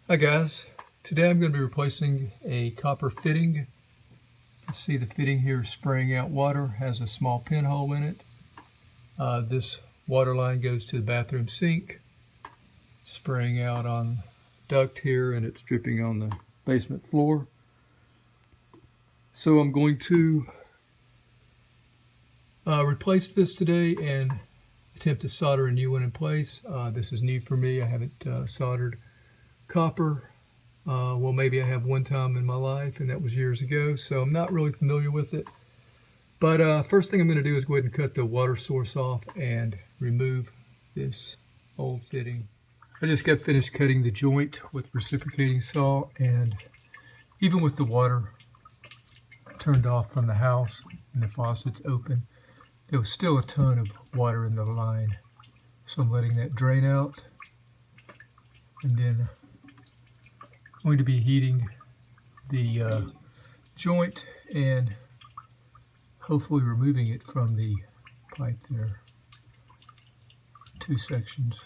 Hi guys, today I'm going to be replacing a copper fitting. You can see the fitting here is spraying out water, has a small pinhole in it. This water line goes to the bathroom sink, spraying out on duct here, and it's dripping on the basement floor. So I'm going to replace this today and attempt to solder a new one in place. This is new for me. I haven't soldered copper. Well, maybe I have one time in my life, and that was years ago, so I'm not really familiar with it. But first thing I'm going to do is go ahead and cut the water source off and remove this old fitting. I just got finished cutting the joint with reciprocating saw, and even with the water turned off from the house and the faucets open, there was still a ton of water in the line. So I'm letting that drain out, and then I'm going to be heating the joint and hopefully removing it from the pipe there. Two sections.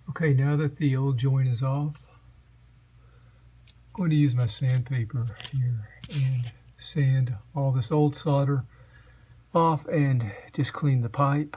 Okay, now that the old joint is off, I'm going to use my sandpaper here and sand all this old solder off and just clean the pipe.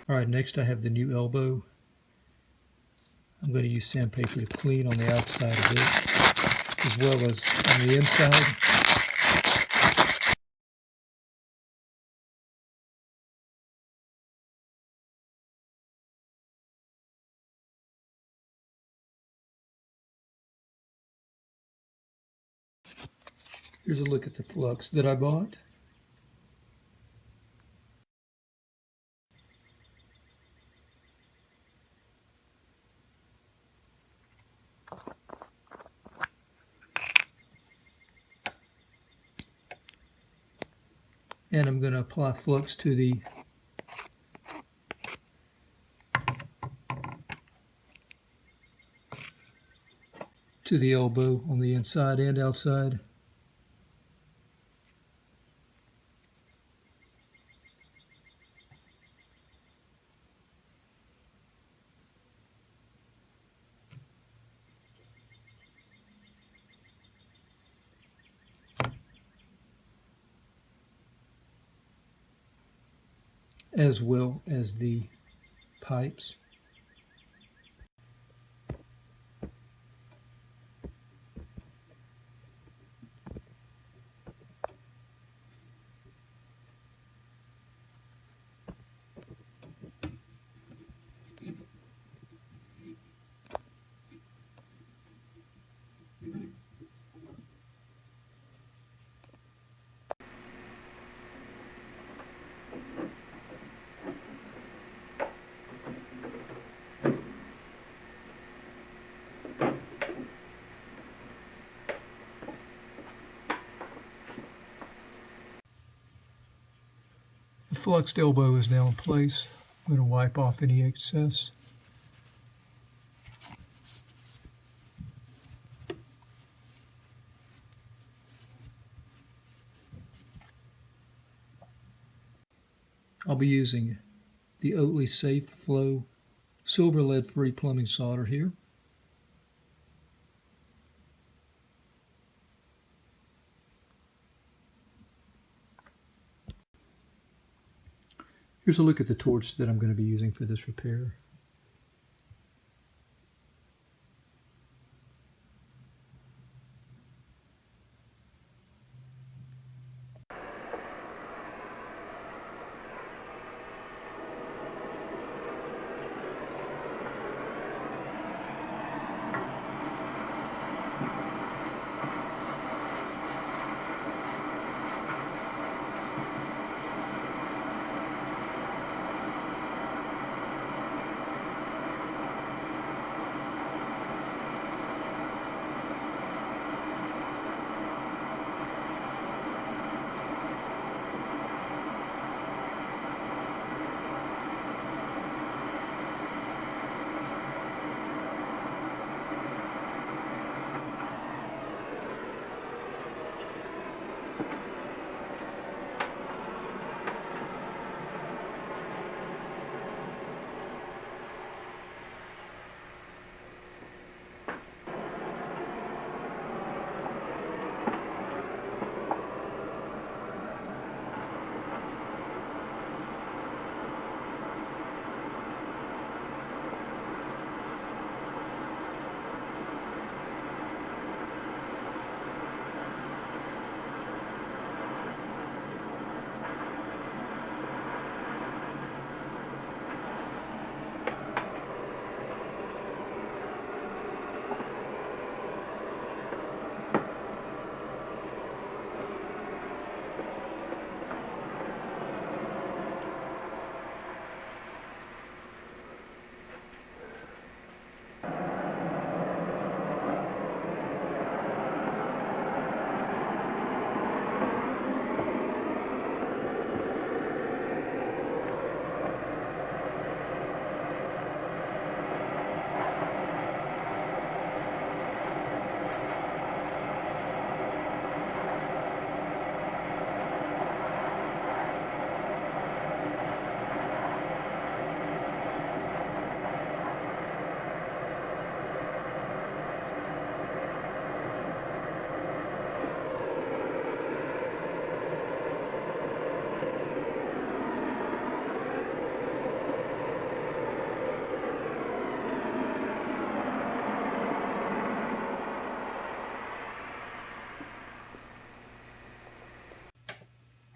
All right, next I have the new elbow. I'm going to use sandpaper to clean on the outside of it, as well as on the inside. Here's a look at the flux that I bought. And I'm going to apply flux to the elbow on the inside and outside. As well as the pipes. The fluxed elbow is now in place. I'm going to wipe off any excess. I'll be using the Oatey Safe Flow silver lead free plumbing solder here. Here's a look at the torch that I'm going to be using for this repair.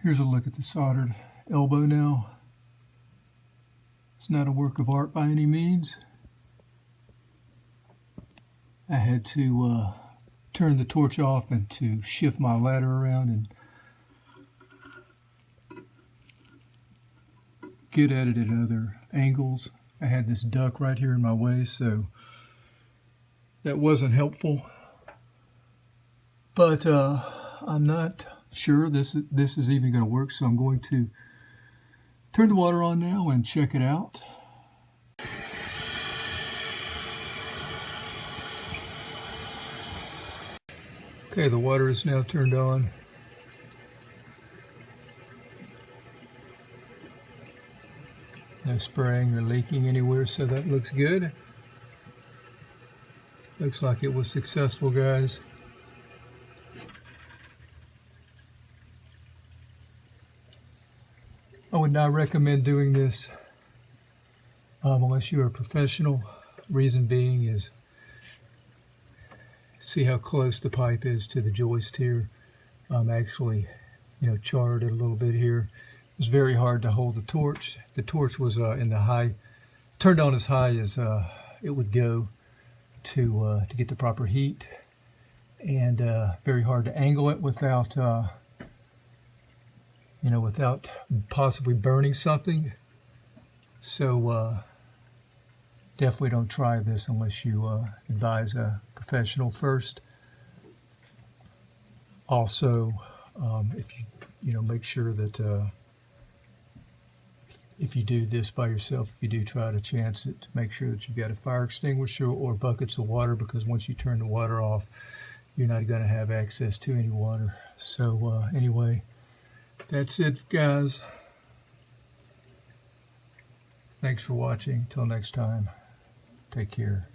Here's a look at the soldered elbow now. It's not a work of art by any means. I had to turn the torch off and to shift my ladder around and get at it at other angles. I had this duck right here in my way, so that wasn't helpful. But I'm not sure this is even going to work, so I'm going to turn the water on now and check it out. Okay, the water is now turned on. No spraying or leaking anywhere, so that looks good. Looks like it was successful, guys. I would not recommend doing this unless you're a professional. Reason being is, see how close the pipe is to the joist here. Actually, charred it a little bit here. It was very hard to hold the torch. The torch was in the high, turned on as high as it would go to get the proper heat, and very hard to angle it without without possibly burning something. So definitely don't try this unless you advise a professional first. Also, if you make sure that if you do this by yourself, if you do try to chance it, make sure that you've got a fire extinguisher or buckets of water, because once you turn the water off, you're not going to have access to any water. So anyway, that's it, guys. Thanks for watching. Till next time, take care.